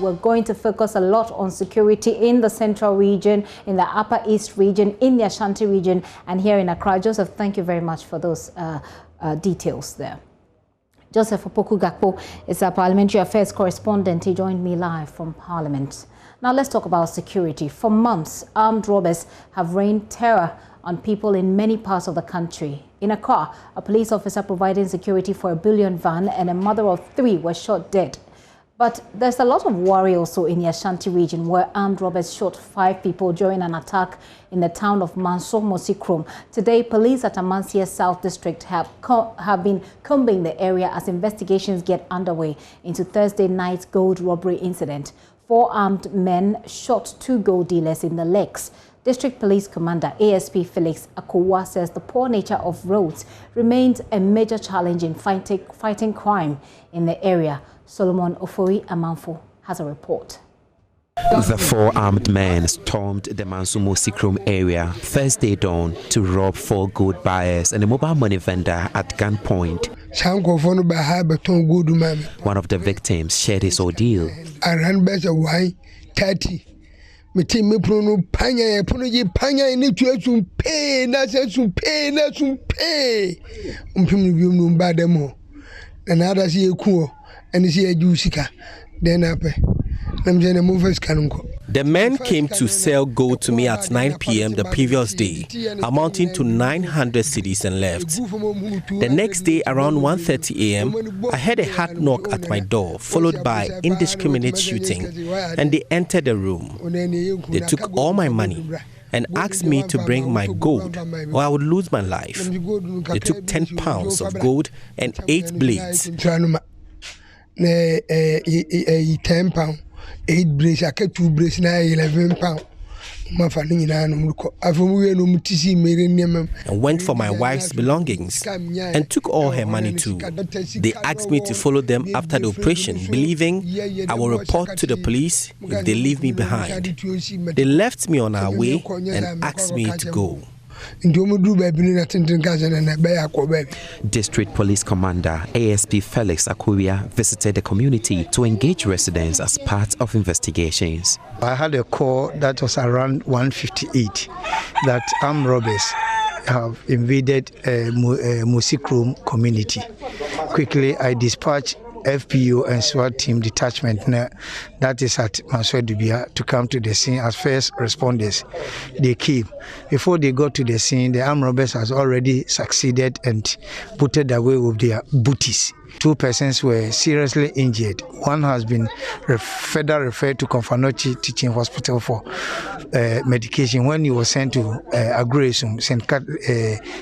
we're going to focus a lot on security in the central region, in the upper east region, in the Ashanti region, and here in Accra. Joseph, thank you very much for those details there. Joseph Opoku-Gakpo is our parliamentary affairs correspondent. He joined me live from Parliament. Now let's talk about security. For months, armed robbers have rained terror on people in many parts of the country. In Accra, a police officer providing security for a bullion van and a mother of 3 were shot dead. But there's a lot of worry also in the Ashanti region, where armed robbers shot 5 people during an attack in the town of Manso Mosikrom. Today, police at Amansia South District have been combing the area as investigations get underway into Thursday night's gold robbery incident. 4 armed men shot 2 gold dealers in the legs. District Police Commander ASP Felix Akowa says the poor nature of roads remains a major challenge in fighting crime in the area. Solomon Ofori Amanfo has a report. The 4 armed men stormed the Manso Mosikrom area Thursday dawn to rob 4 gold buyers and a mobile money vendor at gunpoint. One of the victims shared his ordeal. I ran back a white 30. Me team me prono panya panya ni to pay na pay umpim no bademo and others ye cool and see a jusika then up. The men came to sell gold to me at 9 p.m. the previous day, amounting to 900 cedis, and left. The next day around 1:30 a.m., I heard a hard knock at my door, followed by indiscriminate shooting, and they entered the room. They took all my money and asked me to bring my gold or I would lose my life. They took 10 pounds of gold and 8 blades. 10 pounds. 8 brace, I kept 2 brace, now 11 pounds. And went for my wife's belongings and took all her money too. They asked me to follow them after the operation, believing I will report to the police if they leave me behind. They left me on our way and asked me to go. District Police Commander ASP Felix Akowa visited the community to engage residents as part of investigations. I had a call that was around 1:58 that armed robbers have invaded Mosikrom community. Quickly, I dispatched FPO and SWAT team detachment that is at Manso Dubia to come to the scene as first responders. They came. Before they got to the scene, the armed robbers has already succeeded and putted away with their booties. 2 persons were seriously injured. One has been further referred to Konfanochi Teaching Hospital for medication when he was sent to Agresum,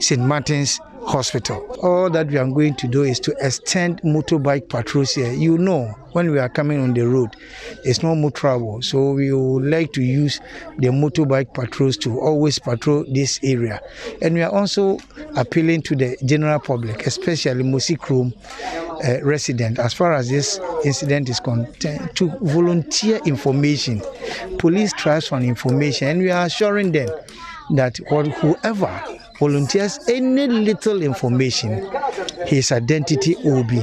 St. Martin's Hospital. All that we are going to do is to extend motorbike patrols here. You know, when we are coming on the road, it's no more trouble. So we would like to use the motorbike patrols to always patrol this area. And we are also appealing to the general public, especially Mosikrom resident, as far as this incident is concerned, to volunteer information. Police trust on information, and we are assuring them that whoever volunteers any little information, his identity will be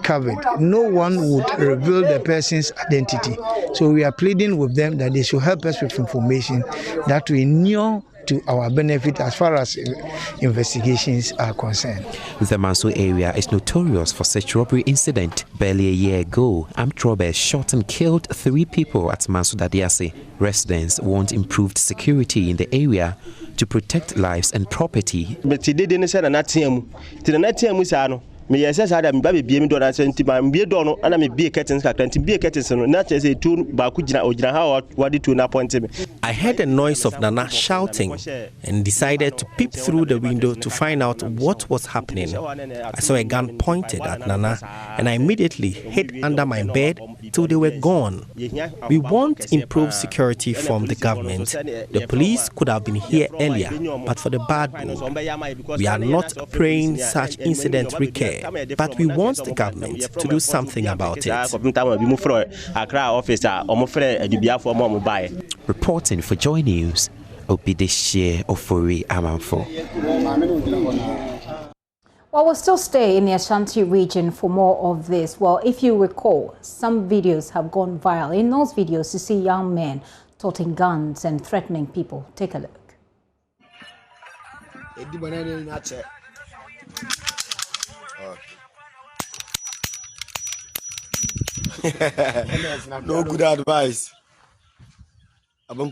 covered. No one would reveal the person's identity. So we are pleading with them that they should help us with information that we know to our benefit as far as investigations are concerned. The Manso area is notorious for such robbery incident. Barely a year ago, armed robbers shot and killed 3 people at Manso Dadiase. Residents want improved security in the area to protect lives and property. Me yes ada me ba be bie me do na senti ma bie do no ana me bie curtains kakra nti bie curtains no na chese tu ba ku gina ogina ha wadi tu na point me. I heard the noise of Nana shouting and decided to peep through the window to find out what was happening. I saw a gun pointed at Nana and I immediately hid under my bed till they were gone. We want improved security from the government. The police could have been here earlier, but for the bad mood. We are not praying such incidents recur, but we want the government to do something about it. Reporting for Joy News, Opideshe Ofori Amanfo. Well, we'll still stay in the Ashanti region for more of this. Well, if you recall, some videos have gone viral. In those videos, you see young men toting guns and threatening people. Take a look. No good advice. No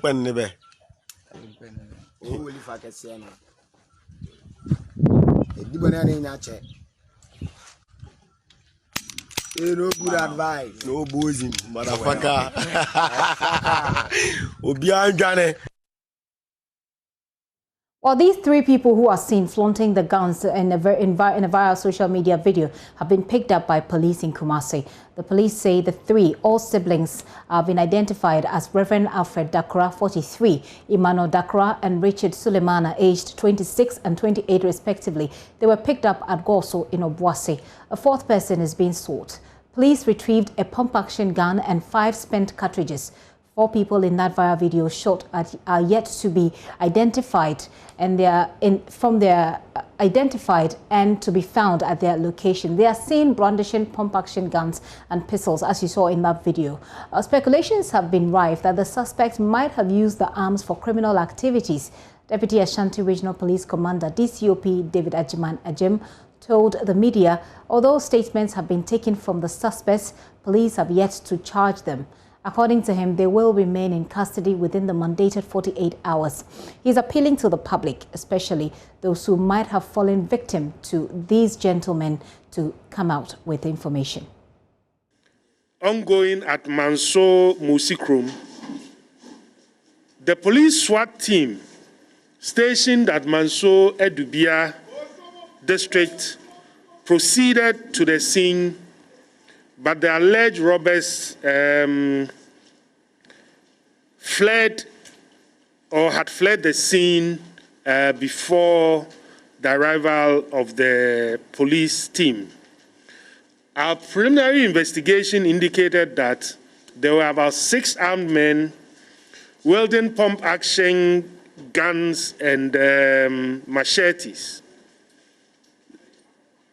good advice. No boozing, motherfucker. Well, these three people who are seen flaunting the guns in a viral social media video have been picked up by police in Kumasi. The police say the three, all siblings, have been identified as Reverend Alfred Dakra, 43, Emmanuel Dakra, and Richard Sulemana, aged 26 and 28 respectively. They were picked up at Goso in Obuasi. A fourth person is being sought. Police retrieved a pump-action gun and 5 spent cartridges. 4 people in that viral video shot are yet to be identified, and they are identified and to be found at their location. They are seen brandishing pump-action guns and pistols, as you saw in that video. Speculations have been rife that the suspects might have used the arms for criminal activities. Deputy Ashanti Regional Police Commander DCOP David Ajiman Ajim told the media, although statements have been taken from the suspects, police have yet to charge them. According to him, they will remain in custody within the mandated 48 hours. He's appealing to the public, especially those who might have fallen victim to these gentlemen, to come out with information. Ongoing at Manso Musikrum, the police SWAT team stationed at Manso Edubia district proceeded to the scene, but the alleged robbers fled or had fled the scene before the arrival of the police team. Our preliminary investigation indicated that there were about 6 armed men wielding pump-action guns and machetes.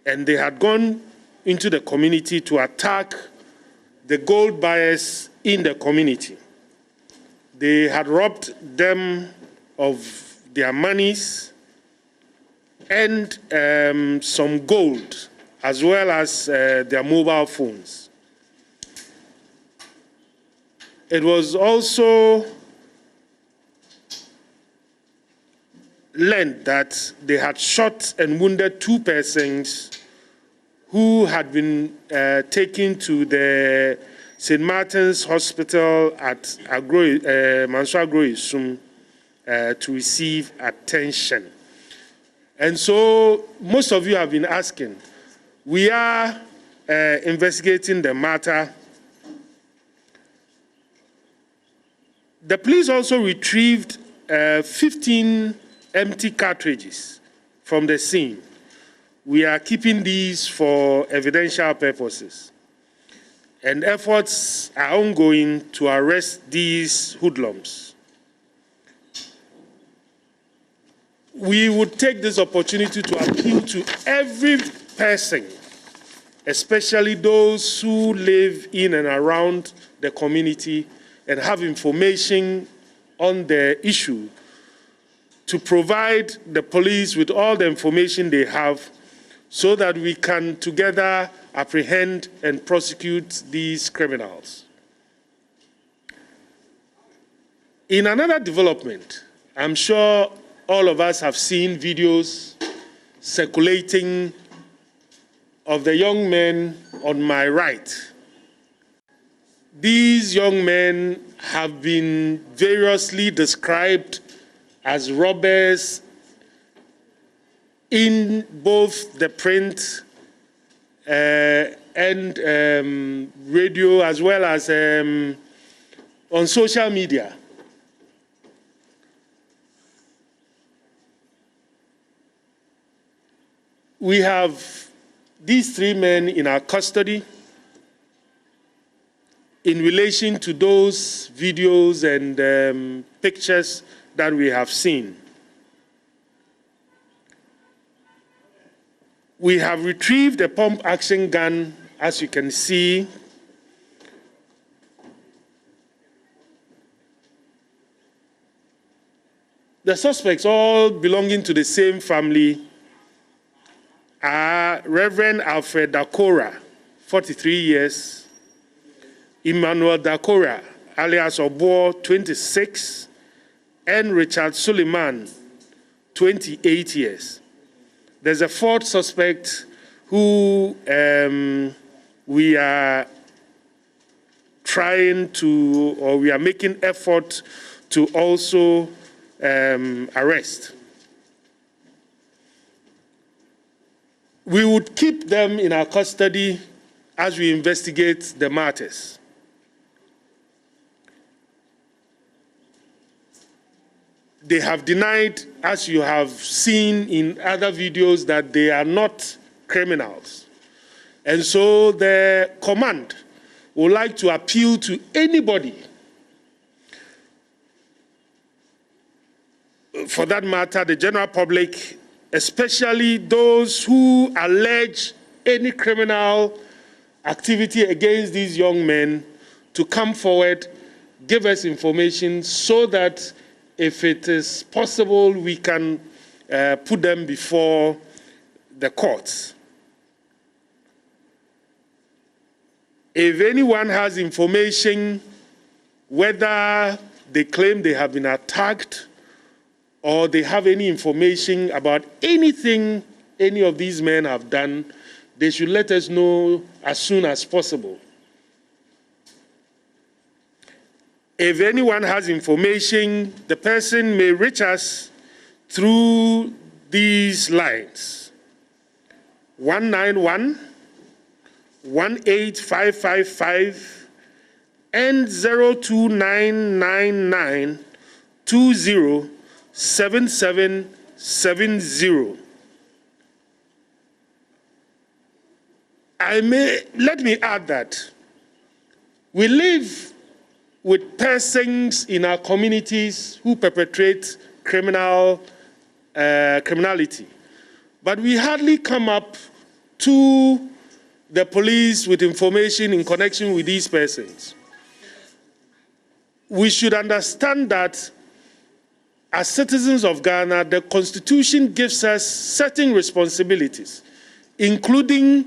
And they had gone into the community to attack the gold buyers in the community. They had robbed them of their monies and some gold, as well as their mobile phones. It was also learned that they had shot and wounded 2 persons who had been taken to the St. Martin's Hospital at Manso Agro-Isum to receive attention. And so most of you have been asking. We are investigating the matter. The police also retrieved 15 empty cartridges from the scene. We are keeping these for evidential purposes, and efforts are ongoing to arrest these hoodlums. We would take this opportunity to appeal to every person, especially those who live in and around the community and have information on the issue, to provide the police with all the information they have, so that we can together apprehend and prosecute these criminals. In another development, I'm sure all of us have seen videos circulating of the young men on my right. These young men have been variously described as robbers in both the print and radio, as well as on social media. We have these 3 men in our custody in relation to those videos and pictures that we have seen. We have retrieved a pump-action gun, as you can see. The suspects, all belonging to the same family, are Reverend Alfred Dakora, 43 years, Emmanuel Dakora, alias Obo, 26, and Richard Suleiman, 28 years. There's a fourth suspect who we are trying to, or we are making effort to also arrest. We would keep them in our custody as we investigate the matters. They have denied, as you have seen in other videos, that they are not criminals. And so the command would like to appeal to anybody, for that matter, the general public, especially those who allege any criminal activity against these young men, to come forward, give us information so that if it is possible, we can put them before the courts. If anyone has information, whether they claim they have been attacked or they have any information about anything any of these men have done, they should let us know as soon as possible. If anyone has information, the person may reach us through these lines: 191 18555 and 02999 207770. Let me add that we live with persons in our communities who perpetrate criminality, but we hardly come up to the police with information in connection with these persons. We should understand that as citizens of Ghana, the Constitution gives us certain responsibilities, including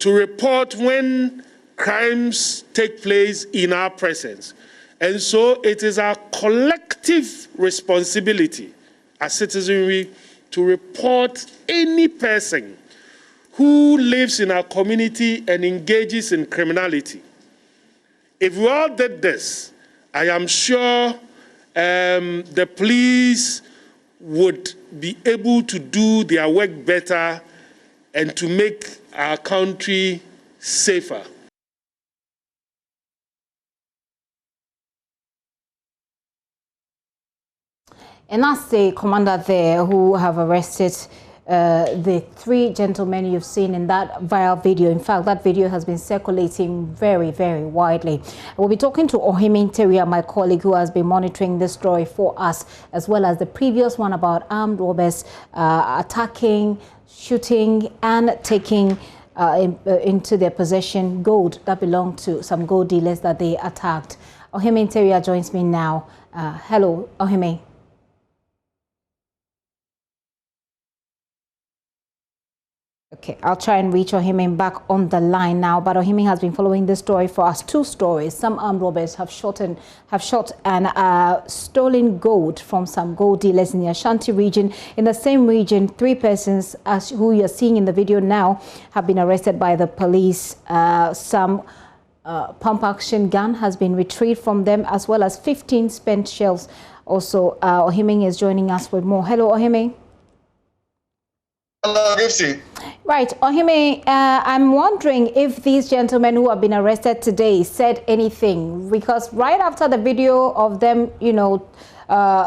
to report when crimes take place in our presence. And so it is our collective responsibility as citizenry to report any person who lives in our community and engages in criminality. If we all did this, I am sure the police would be able to do their work better and to make our country safer. And that's the commander there who have arrested the three gentlemen you've seen in that viral video. In fact, that video has been circulating very, very widely. We'll be talking to Ohime Teria, my colleague, who has been monitoring this story for us, as well as the previous one about armed robbers attacking, shooting, and taking into their possession gold that belonged to some gold dealers that they attacked. Ohime Teria joins me now. Hello, Ohime. Okay, I'll try and reach Ohime back on the line now, but Ohime has been following this story for us. Two stories. Some armed robbers have shot and stolen gold from some gold dealers in the Ashanti region. In the same region, three persons, as who you're seeing in the video now, have been arrested by the police. Some pump-action gun has been retrieved from them, as well as 15 spent shells. Also, Ohime is joining us with more. Hello, Ohime. Hello, Gipsy. Right, Ohime, I'm wondering if these gentlemen who have been arrested today said anything, because right after the video of them,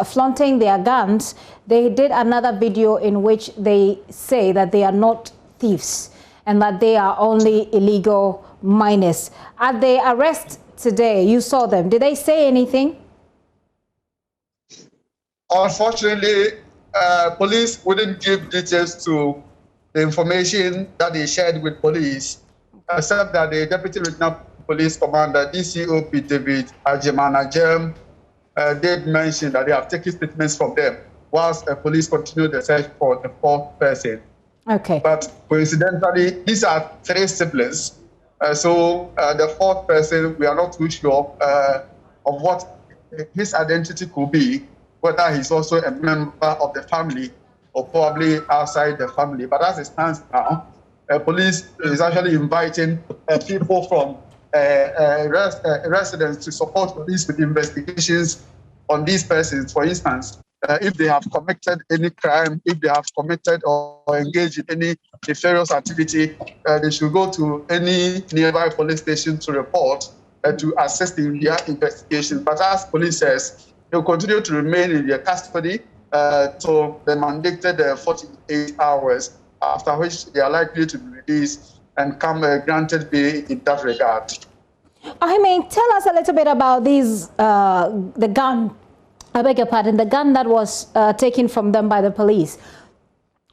flaunting their guns, they did another video in which they say that they are not thieves and that they are only illegal miners. At the arrest today, you saw them. Did they say anything? Unfortunately, police wouldn't give details to the information that they shared with police, except that the Deputy Regional Police Commander, DCOP David Ajemanajem, did mention that they have taken statements from them, whilst the police continue the search for the fourth person. Okay. But coincidentally, these are three siblings. So the fourth person, we are not too sure of what his identity could be, whether he's also a member of the family or probably outside the family. But as it stands now, police is actually inviting people from residents to support police with investigations on these persons. For instance, if they have committed any crime, if they have committed or engaged in any nefarious activity, they should go to any nearby police station to report to assist in their investigation. But as police says, they will continue to remain in their custody till the mandated 48 hours, after which they are likely to be released and come granted bail in that regard. I mean, tell us a little bit about these, the gun. I beg your pardon, the gun that was taken from them by the police.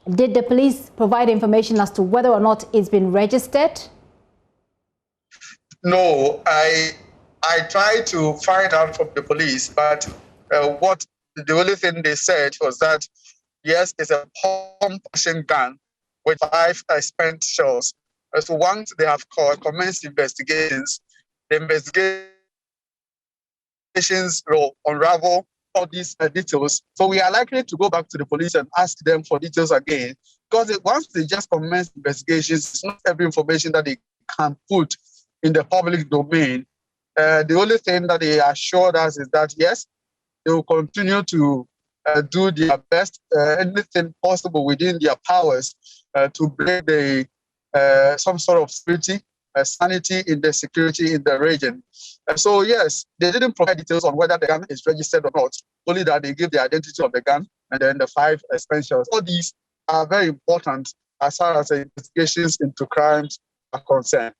Did the police provide information as to whether or not it's been registered? No, I tried to find out from the police, but the only thing they said was that, yes, it's a pump-action gun with 5 spent shells. So once they have commenced investigations, the investigations will unravel all these details. So we are likely to go back to the police and ask them for details again, because once they just commence investigations, it's not every information that they can put in the public domain. The only thing that they assured us is that, yes, they will continue to do their best, anything possible within their powers to bring the some sort of security, sanity in the security in the region. So yes, they didn't provide details on whether the gun is registered or not, only that they give the identity of the gun and then the 5 essentials. All these are very important as far as investigations into crimes are concerned.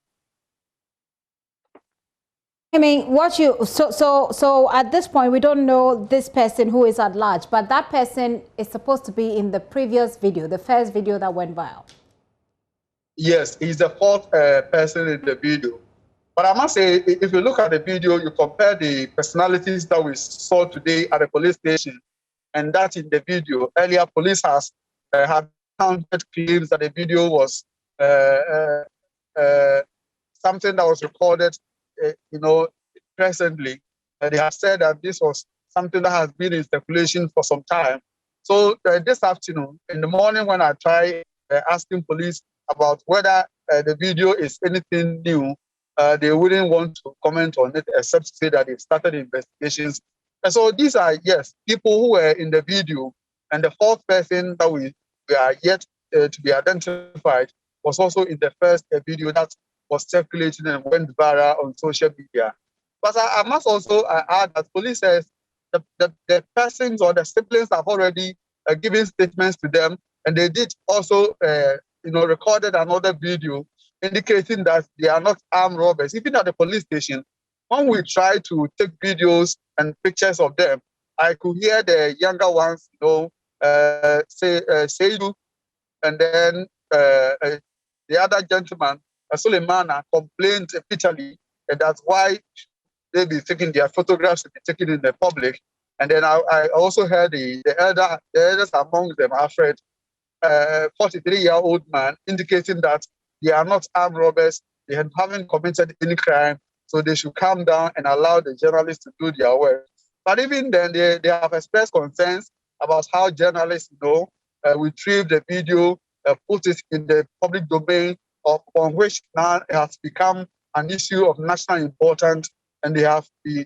I mean, so at this point, we don't know this person who is at large, but that person is supposed to be in the previous video, the first video that went viral. Yes, he's the 4th person in the video. But I must say, if you look at the video, you compare the personalities that we saw today at the police station and that in the video. Earlier, police has had counted claims that the video was something that was recorded presently. They have said that this was something that has been in circulation for some time. So this afternoon, in the morning when I tried asking police about whether the video is anything new, they wouldn't want to comment on it except to say that they've started investigations. And so these are, yes, people who were in the video, and the 4th person that we are yet to be identified was also in the first video that was circulating and went viral on social media. But I must also add that police says the persons or the siblings have already given statements to them, and they did also recorded another video indicating that they are not armed robbers. Even at the police station, when we try to take videos and pictures of them, I could hear the younger ones, say Seidu, and then the other gentleman, Suleimana, complained bitterly, and that's why they be taking their photographs to be taken in the public. And then I also heard the elders among them, Alfred, 43-year-old man, indicating that they are not armed robbers, they haven't committed any crime, so they should calm down and allow the journalists to do their work. But even then, they have expressed concerns about how journalists, retrieve the video, put it in the public domain, on which now it has become an issue of national importance, and they have been,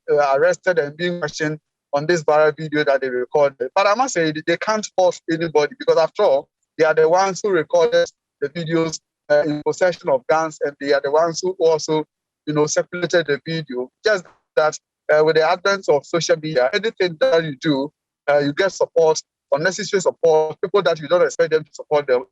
arrested and being questioned on this viral video that they recorded. But I must say, they can't force anybody, because after all, they are the ones who recorded the videos in possession of guns, and they are the ones who also, circulated the video. Just that with the advent of social media, anything that you do, you get support, unnecessary support, people that you don't expect them to support them,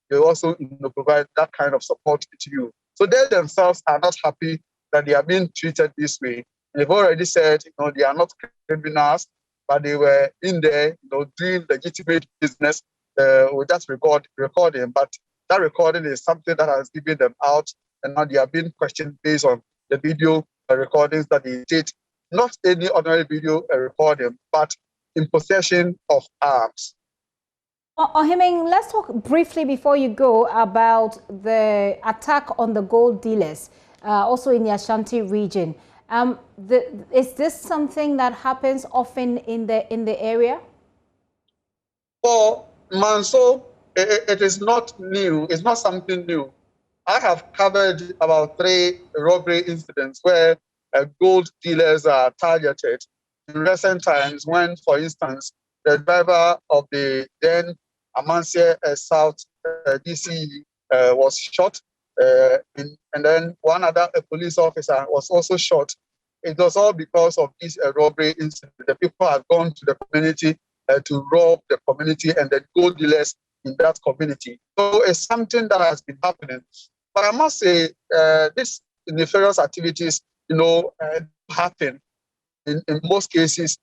they also provide that kind of support to you. So they themselves are not happy that they are being treated this way. They've already said, they are not criminals, but they were in there, doing legitimate business. with that recording, but that recording is something that has given them out, and now they are being questioned based on the video recordings that they did. Not any ordinary video recording, but in possession of arms. Ohiming, let's talk briefly before you go about the attack on the gold dealers, also in the Ashanti region. Is this something that happens often in the area? For Manso, it is not new. It's not something new. I have covered about 3 robbery incidents where gold dealers are targeted in recent times when, for instance, the driver of the then Amansia South DC was shot, and then one other police officer was also shot. It was all because of this robbery incident. The people have gone to the community to rob the community and the gold dealers in that community. So it's something that has been happening. But I must say, these nefarious activities, happen. In most cases,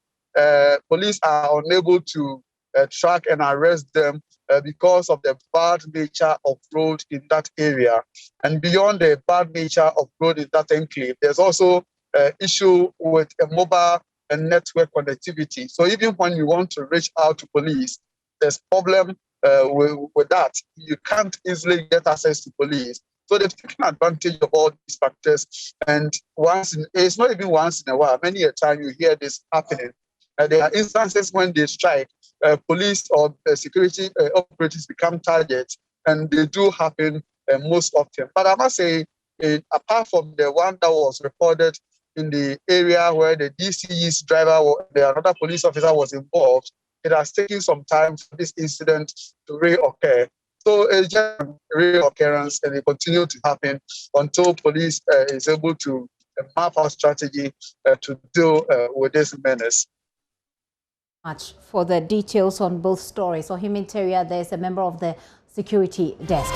police are unable to track and arrest them because of the bad nature of road in that area. And beyond the bad nature of road in that enclave, there's also issue with a mobile and network connectivity. So even when you want to reach out to police, there's problem with that. You can't easily get access to police. So they've taken advantage of all these factors. And it's not even once in a while, many a time you hear this happening. There are instances when they strike, police or security operatives become targets, and they do happen most often. But I must say, apart from the one that was recorded in the area where the DCE's driver, another police officer was involved, it has taken some time for this incident to reoccur. So it's just a reoccurrence, and it continues to happen until police is able to map our strategy to deal with this menace. Much for the details on both stories. Ohiming Teria, there's a member of the security desk.